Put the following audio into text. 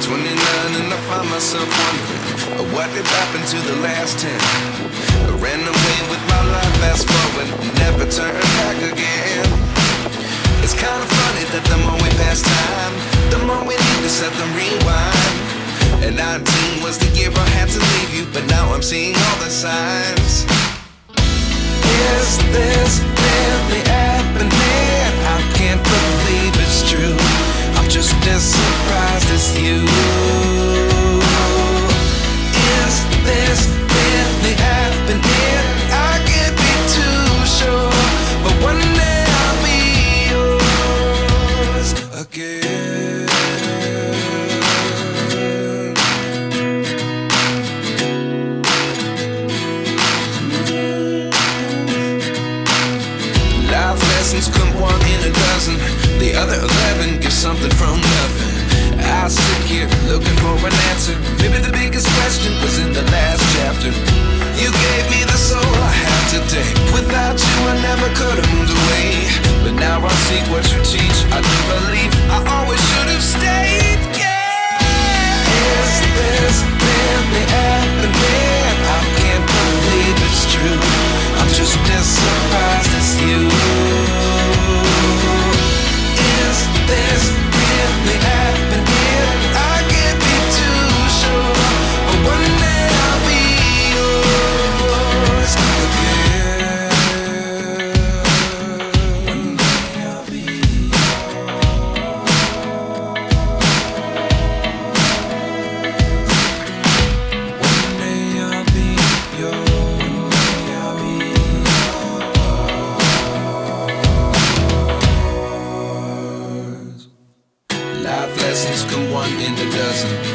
29 and I find myself wondering what did happen to the last 10. I ran away with my life, fast forward, never turn back again. It's kind of funny that the more we pass time, the more we need to set the rewind. And 19 was the year I had to leave you, but now I'm seeing all the signs. Is this really happening? I can't believe it's true. I'm just as surprised as you. Is this really happening? I can't be too sure, but one day I'll be yours again. Life lessons come one in a dozen. The other 11 give something from nothing. I sit here looking for an answer. Maybe the biggest question was in the last chapter. You gave me the soul I have today. Without you I never could have moved away. But now I see what you teach. I do believe I always should have stayed. Yeah. Is this really happening? I can't believe it's true. I'm just as surprised as you. Is this really happening? I can't be too sure, but one day I'll be yours again. One day I'll be yours. One day I'll be yours. One day I'll be yours. Life lessons come one in a dozen.